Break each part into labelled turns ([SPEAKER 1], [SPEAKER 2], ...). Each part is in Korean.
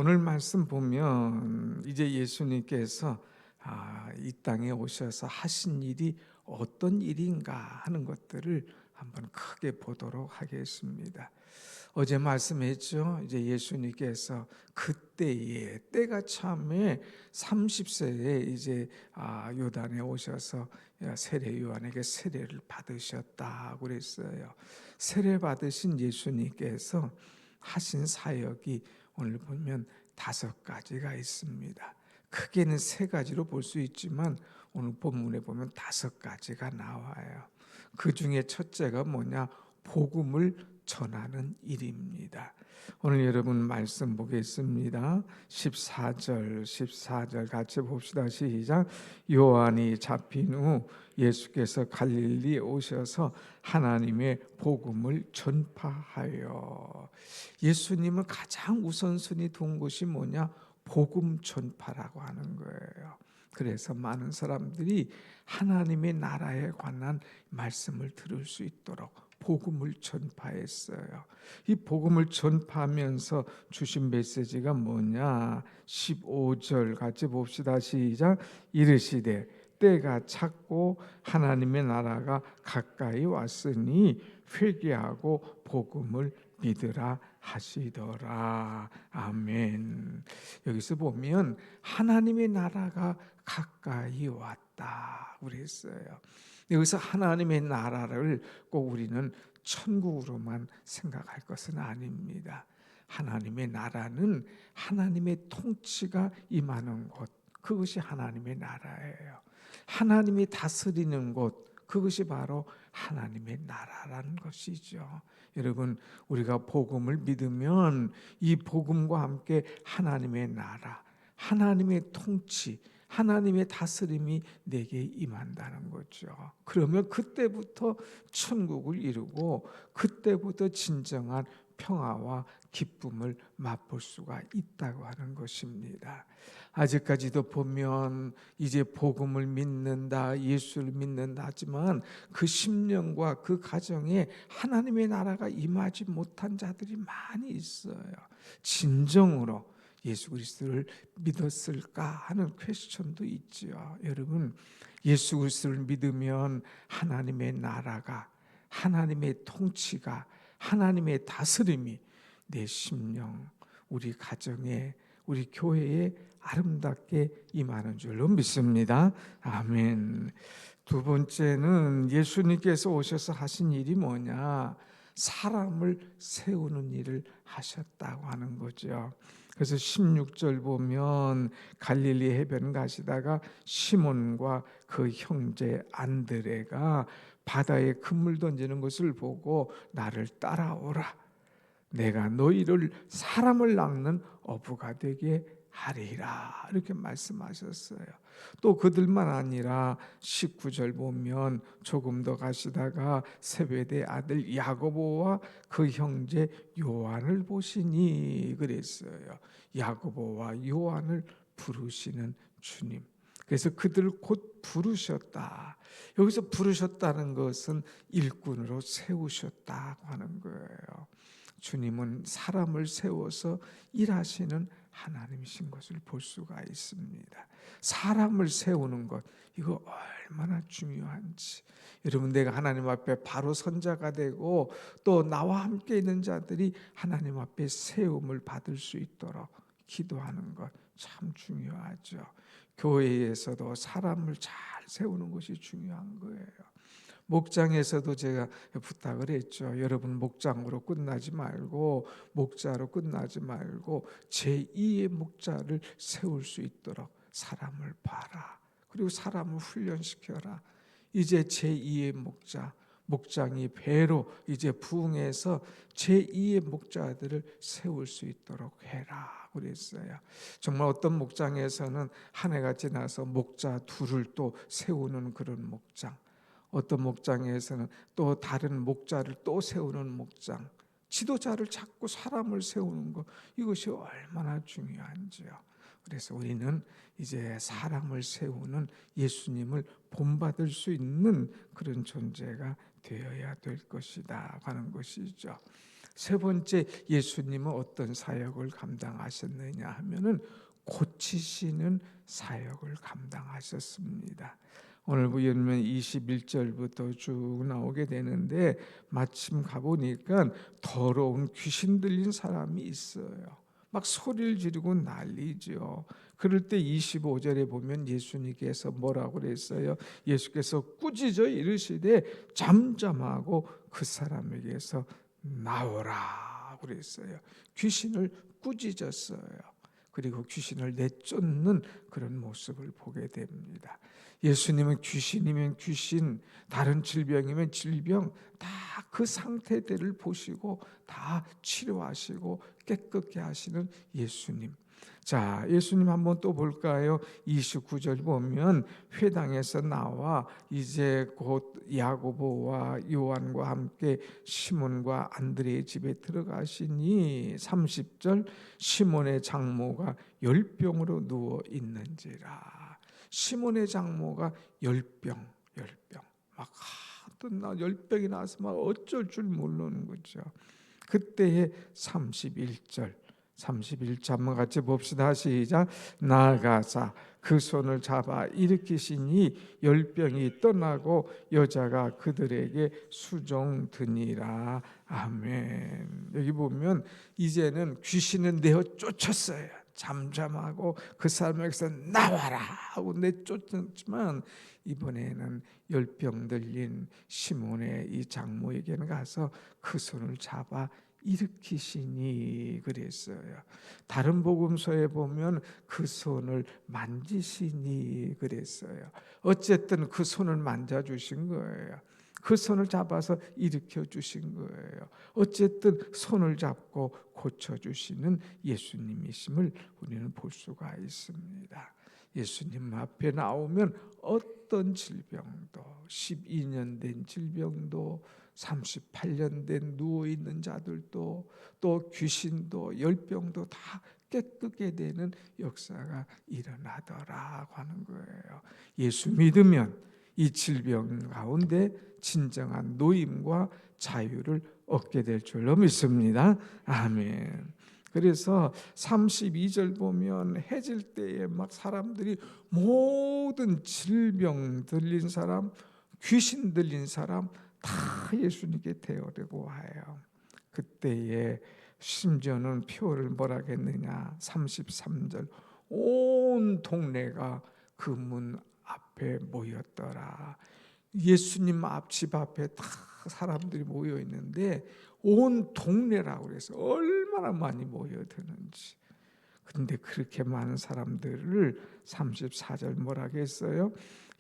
[SPEAKER 1] 오늘 말씀 보면 이제 예수님께서 이 땅에 오셔서 하신 일이 어떤 일인가 하는 것들을 한번 크게 보도록 하겠습니다. 어제 말씀했죠. 이제 예수님께서 그때에 때가 참에 30세에 이제 요단에 오셔서 세례 요한에게 세례를 받으셨다고 그랬어요. 세례 받으신 예수님께서 하신 사역이 오늘 보면 5가지가 있습니다. 크게는 3가지로 볼 수 있지만 오늘 본문에 보면 5가지가 나와요. 그 중에 첫째가 뭐냐? 복음을 전하는 일입니다. 오늘 여러분 말씀 보겠습니다. 14절 같이 봅시다. 시작. 요한이 잡힌 후 예수께서 갈릴리에 오셔서 하나님의 복음을 전파하여. 예수님은 가장 우선순위 둔 것이 뭐냐? 복음 전파라고 하는 거예요. 그래서 많은 사람들이 하나님의 나라에 관한 말씀을 들을 수 있도록 복음을 전파했어요. 이 복음을 전파하면서 주신 메시지가 뭐냐? 15절 같이 봅시다. 시작. 이르시되 때가 찼고 하나님의 나라가 가까이 왔으니 회개하고 복음을 믿으라 하시더라. 아멘. 여기서 보면 하나님의 나라가 가까이 왔다 그랬어요. 여기서 하나님의 나라를 꼭 우리는 천국으로만 생각할 것은 아닙니다. 하나님의 나라는 하나님의 통치가 임하는 곳, 그것이 하나님의 나라예요. 하나님이 다스리는 곳, 그것이 바로 하나님의 나라라는 것이죠. 여러분, 우리가 복음을 믿으면 이 복음과 함께 하나님의 나라, 하나님의 통치, 하나님의 다스림이 내게 임한다는 거죠. 그러면 그때부터 천국을 이루고 그때부터 진정한 평화와 기쁨을 맛볼 수가 있다고 하는 것입니다. 아직까지도 보면 이제 복음을 믿는다, 예수를 믿는다 하지만 그 10년과 그 가정에 하나님의 나라가 임하지 못한 자들이 많이 있어요. 진정으로 예수 그리스도를 믿었을까 하는 퀘스천도 있지요. 여러분, 예수 그리스도를 믿으면 하나님의 나라가, 하나님의 통치가, 하나님의 다스림이 내 심령, 우리 가정에, 우리 교회에 아름답게 임하는 줄로 믿습니다. 아멘. 두 번째는 예수님께서 오셔서 하신 일이 뭐냐? 사람을 세우는 일을 하셨다고 하는 거죠. 그래서 16절 보면 갈릴리 해변 가시다가 시몬과 그 형제 안드레가 바다에 그물 던지는 것을 보고 나를 따라오라. 내가 너희를 사람을 낚는 어부가 되게 하리라. 이렇게 말씀하셨어요. 또 그들만 아니라 19절 보면 조금 더 가시다가 세베대 아들 야고보와 그 형제 요한을 보시니 그랬어요. 야고보와 요한을 부르시는 주님. 그래서 그들을 곧 부르셨다. 여기서 부르셨다는 것은 일꾼으로 세우셨다고 하는 거예요. 주님은 사람을 세워서 일하시는 하나님이신 것을 볼 수가 있습니다. 사람을 세우는 것, 이거 얼마나 중요한지. 여러분, 내가 하나님 앞에 바로 선자가 되고 또 나와 함께 있는 자들이 하나님 앞에 세움을 받을 수 있도록 기도하는 것 참 중요하죠. 교회에서도 사람을 잘 세우는 것이 중요한 거예요. 목장에서도 제가 부탁을 했죠. 여러분, 목장으로 끝나지 말고, 목자로 끝나지 말고 제2의 목자를 세울 수 있도록 사람을 봐라. 그리고 사람을 훈련시켜라. 이제 제2의 목자, 목장이 배로 이제 부흥해서 제2의 목자들을 세울 수 있도록 해라 그랬어요. 정말 어떤 목장에서는 한 해가 지나서 목자 둘을 또 세우는 그런 목장, 어떤 목장에서는 또 다른 목자를 또 세우는 목장, 지도자를 찾고 사람을 세우는 것, 이것이 얼마나 중요한지요. 그래서 우리는 이제 사람을 세우는 예수님을 본받을 수 있는 그런 존재가 되어야 될 것이다 하는 것이죠. 세 번째, 예수님은 어떤 사역을 감당하셨느냐 하면은 고치시는 사역을 감당하셨습니다. 오늘 보면 21절부터 쭉 나오게 되는데 마침 가보니까 더러운 귀신 들린 사람이 있어요. 막 소리를 지르고 난리죠. 그럴 때 25절에 보면 예수님께서 뭐라고 그랬어요? 예수께서 꾸짖어 이르시되 잠잠하고 그 사람에게서 나오라 그랬어요. 귀신을 꾸짖었어요. 그리고 귀신을 내쫓는 그런 모습을 보게 됩니다. 예수님은 귀신이면 귀신, 다른 질병이면 질병, 다 그 상태들을 보시고 다 치료하시고 깨끗게 하시는 예수님. 자, 예수님 한번 또 볼까요? 29절 보면 회당에서 나와 이제 곧 야고보와 요한과 함께 시몬과 안드레의 집에 들어가시니 30절 시몬의 장모가 열병으로 누워 있는지라. 시몬의 장모가 열병 막 나 열병이 나서 막 어쩔 줄 모르는 거죠. 그때의 31절 한번 같이 봅시다. 시작. 나아가사 그 손을 잡아 일으키시니 열병이 떠나고 여자가 그들에게 수종드니라. 아멘. 여기 보면 이제는 귀신은 내어 쫓았어요. 잠잠하고 그 사람에게서 나와라 하고 내쫓았지만 이번에는 열병 들린 시몬의 이 장모에게는 가서 그 손을 잡아 일으키시니 그랬어요. 다른 복음서에 보면 그 손을 만지시니 그랬어요. 어쨌든 그 손을 만져주신 거예요. 그 손을 잡아서 일으켜 주신 거예요. 어쨌든 손을 잡고 고쳐주시는 예수님이심을 우리는 볼 수가 있습니다. 예수님 앞에 나오면 어떤 질병도, 12년 된 질병도, 38년 된 누워있는 자들도, 또 귀신도 열병도 다 깨끗게 되는 역사가 일어나더라고 하는 거예요. 예수 믿으면 이 질병 가운데 진정한 노임과 자유를 얻게 될 줄로 믿습니다. 아멘. 그래서 32절 보면 해질 때에 막 사람들이 모든 질병 들린 사람, 귀신 들린 사람 다 예수님께 데려오려고 와요. 그때에 심지어는 표를 뭐라 했느냐, 33절 온 동네가 그 문 앞에 모였더라. 예수님 집 앞에 다 사람들이 모여 있는데 온 동네라고 그래서 얼마나 많이 모여드는지. 근데 그렇게 많은 사람들을 34절 뭐라 했어요?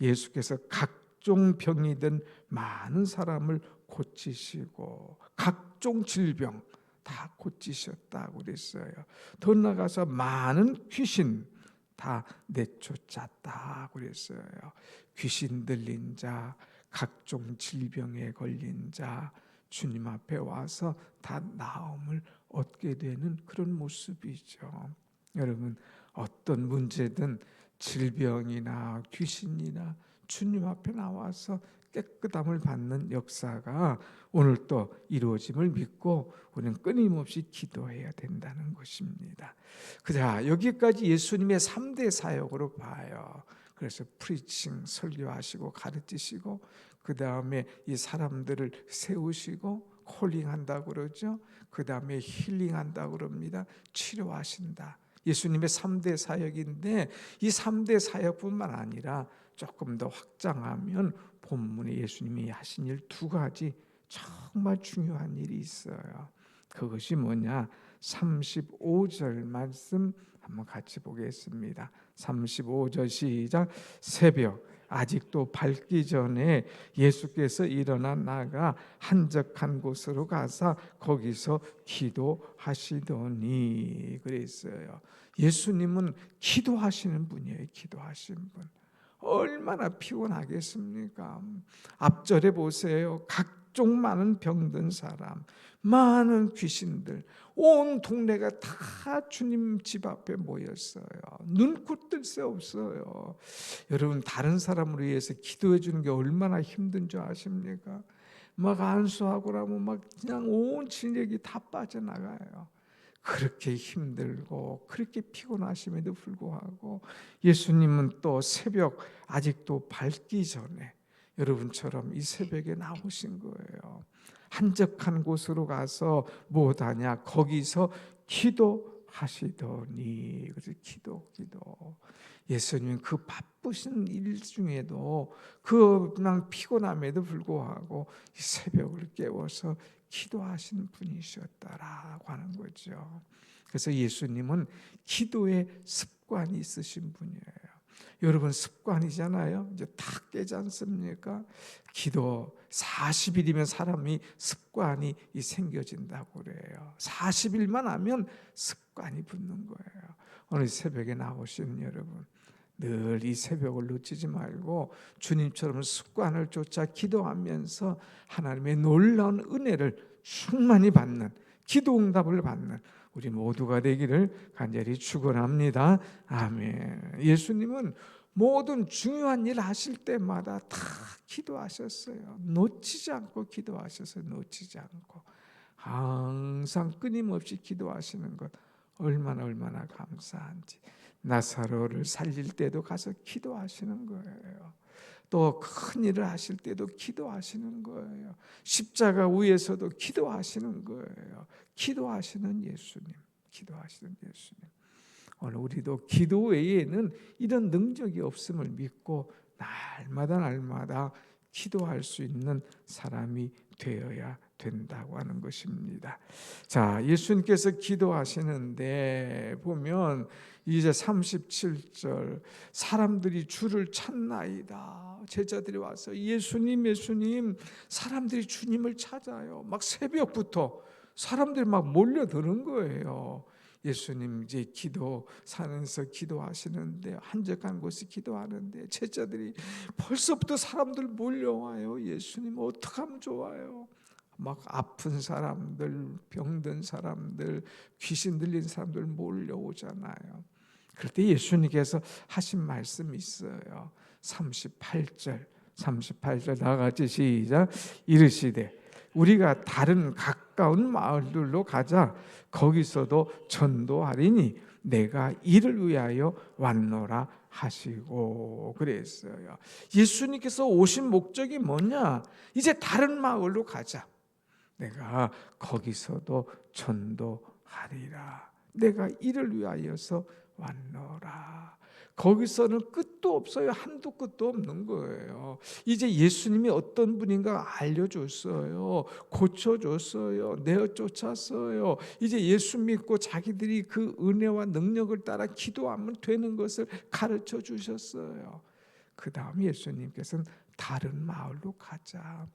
[SPEAKER 1] 예수께서 각종 병이든 많은 사람을 고치시고 각종 질병 다 고치셨다고 그랬어요. 더 나아가서 많은 귀신 다 내쫓았다고 그랬어요. 귀신 들린 자, 각종 질병에 걸린 자 주님 앞에 와서 다 나음을 얻게 되는 그런 모습이죠. 여러분, 어떤 문제든 질병이나 귀신이나 주님 앞에 나와서 깨끗함을 받는 역사가 오늘 또 이루어짐을 믿고 우리는 끊임없이 기도해야 된다는 것입니다. 자, 여기까지 예수님의 3대 사역으로 봐요. 그래서 프리칭, 설교하시고 가르치시고 그 다음에 이 사람들을 세우시고 콜링한다고 그러죠. 그 다음에 힐링한다고 그럽니다. 치료하신다. 예수님의 3대 사역인데 이 3대 사역뿐만 아니라 조금 더 확장하면 본문에 예수님이 하신 일 2가지 정말 중요한 일이 있어요. 그것이 뭐냐? 35절 말씀 한번 같이 보겠습니다. 35절 시작. 새벽 아직도 밝기 전에 예수께서 일어나 나가 한적한 곳으로 가서 거기서 기도하시더니 그랬어요. 예수님은 기도하시는 분이에요. 기도하시는 분. 얼마나 피곤하겠습니까? 앞절에 보세요. 각종 많은 병든 사람, 많은 귀신들, 온 동네가 다 주님 집 앞에 모였어요. 눈코 뜰 새 없어요. 여러분, 다른 사람을 위해서 기도해 주는 게 얼마나 힘든 줄 아십니까? 막 안수하고 나면 막 그냥 온 진력이 다 빠져나가요. 그렇게 힘들고 그렇게 피곤하심에도 불구하고 예수님은 또 새벽 아직도 밝기 전에 여러분처럼 이 새벽에 나오신 거예요. 한적한 곳으로 가서 뭐하냐? 거기서 기도하시더니. 그래서 기도. 예수님 그 바쁘신 일 중에도 그냥 피곤함에도 불구하고 이 새벽을 깨워서 기도하시는 분이셨다라고 하는 거죠. 그래서 예수님은 기도의 습관이 있으신 분이에요. 여러분, 습관이잖아요. 이제 다 깨지 않습니까? 기도 40일이면 사람이 습관이 생겨진다고 그래요. 40일만 하면 습관이 붙는 거예요. 오늘 새벽에 나오신 여러분, 늘 이 새벽을 놓치지 말고 주님처럼 습관을 쫓아 기도하면서 하나님의 놀라운 은혜를 충만히 받는, 기도 응답을 받는 우리 모두가 되기를 간절히 축원합니다. 아멘. 예수님은 모든 중요한 일 하실 때마다 다 기도하셨어요. 놓치지 않고 기도하셨어요. 놓치지 않고 항상 끊임없이 기도하시는 것 얼마나 감사한지. 나사로를 살릴 때도 가서 기도하시는 거예요. 또 큰 일을 하실 때도 기도하시는 거예요. 십자가 위에서도 기도하시는 거예요. 기도하시는 예수님. 오늘 우리도 기도 외에는 이런 능력이 없음을 믿고 날마다 기도할 수 있는 사람이 되어야 된다고 하는 것입니다. 자, 예수님께서 기도하시는데 보면 이제 37절, 사람들이 주를 찾나이다. 제자들이 와서 예수님 사람들이 주님을 찾아요. 막 새벽부터 사람들이 막 몰려드는 거예요. 예수님 이제 기도사에서 기도하시는데, 한적한 곳에 기도하는데 제자들이 벌써부터 사람들 몰려와요. 예수님 어떻게 하면 좋아요? 막 아픈 사람들, 병든 사람들, 귀신 들린 사람들 몰려오잖아요. 그럴 때 예수님께서 하신 말씀이 있어요. 38절 다 같이 시작. 이르시되 우리가 다른 가까운 마을들로 가자. 거기서도 전도하리니 내가 이를 위하여 왔노라 하시고 그랬어요. 예수님께서 오신 목적이 뭐냐? 이제 다른 마을로 가자. 내가 거기서도 전도하리라. 내가 이를 위하여서 왔노라. 거기서는 끝도 없어요. 한도 끝도 없는 거예요. 이제 예수님이 어떤 분인가 알려줬어요. 고쳐줬어요. 내어쫓았어요. 이제 예수 믿고 자기들이 그 은혜와 능력을 따라 기도하면 되는 것을 가르쳐 주셨어요. 그 다음 예수님께서는 다른 마을로 가자.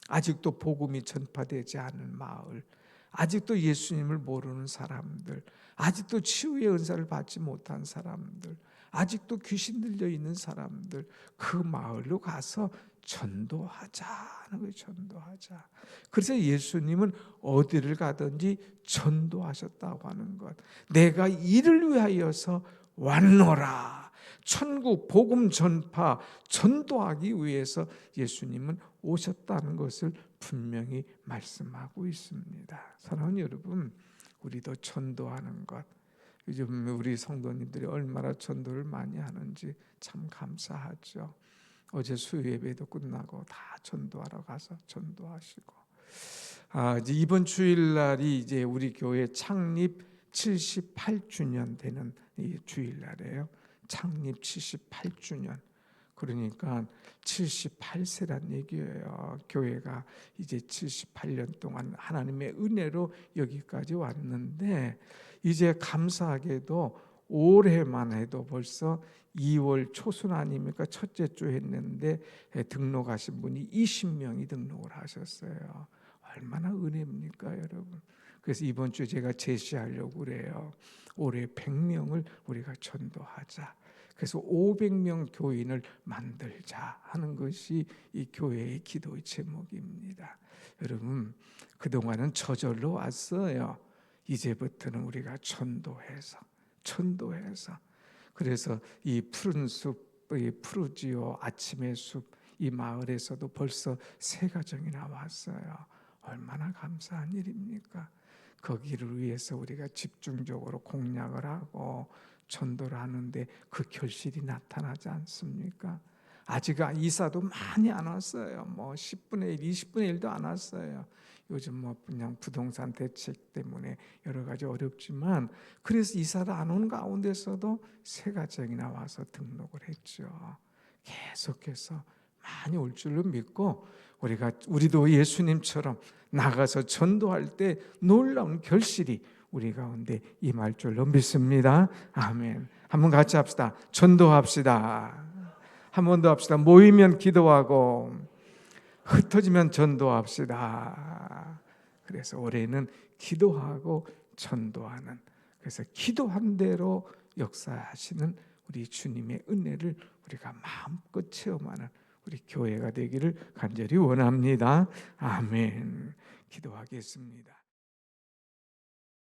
[SPEAKER 1] 아직도 복음이 전파되지 않은 마을, 아직도 예수님을 모르는 사람들, 아직도 치유의 은사를 받지 못한 사람들, 아직도 귀신 들려 있는 사람들, 그 마을로 가서 전도하자는 거예요. 전도하자. 그래서 예수님은 어디를 가든지 전도하셨다고 하는 것. 내가 이를 위하여서 왔노라. 천국 복음 전파, 전도하기 위해서 예수님은 오셨다는 것을 분명히 말씀하고 있습니다. 사랑하는 여러분, 우리도 전도하는 것, 요즘 우리 성도님들이 얼마나 전도를 많이 하는지 참 감사하죠. 어제 수요 예배도 끝나고 다 전도하러 가서 전도하시고, 이제 이번 주일날이 이제 우리 교회 창립 78주년 되는 이 주일날이에요. 창립 78주년. 그러니까 78세란 얘기예요. 교회가 이제 78년 동안 하나님의 은혜로 여기까지 왔는데, 이제 감사하게도 올해만 해도 벌써 2월 초순 아닙니까? 첫째 주 했는데 등록하신 분이 20명이 등록을 하셨어요. 얼마나 은혜입니까, 여러분? 그래서 이번 주 제가 제시하려고 그래요. 올해 100명을 우리가 전도하자. 그래서 500명 교인을 만들자 하는 것이 이 교회의 기도의 제목입니다. 여러분, 그동안은 저절로 왔어요. 이제부터는 우리가 전도해서 그래서 이 푸른 숲, 이 푸르지오 아침의 숲, 이 마을에서도 벌써 3가정이나 왔어요. 얼마나 감사한 일입니까? 거기를 위해서 우리가 집중적으로 공략을 하고 전도를 하는데 그 결실이 나타나지 않습니까? 아직 이사도 많이 안 왔어요. 뭐 10분의 1, 20분의 1도 안 왔어요. 요즘 뭐 그냥 부동산 대책 때문에 여러 가지 어렵지만, 그래서 이사를 안 오는 가운데서도 3가정이나 와서 등록을 했죠. 계속해서 많이 올 줄로 믿고, 우리도 예수님처럼 나가서 전도할 때 놀라운 결실이 우리 가운데 임할 줄로 믿습니다. 아멘. 한번 같이 합시다. 전도합시다. 한 번 더 합시다. 모이면 기도하고 흩어지면 전도합시다. 그래서 올해는 기도하고 전도하는, 그래서 기도한 대로 역사하시는 우리 주님의 은혜를 우리가 마음껏 체험하는 우리 교회가 되기를 간절히 원합니다. 아멘. 기도하겠습니다.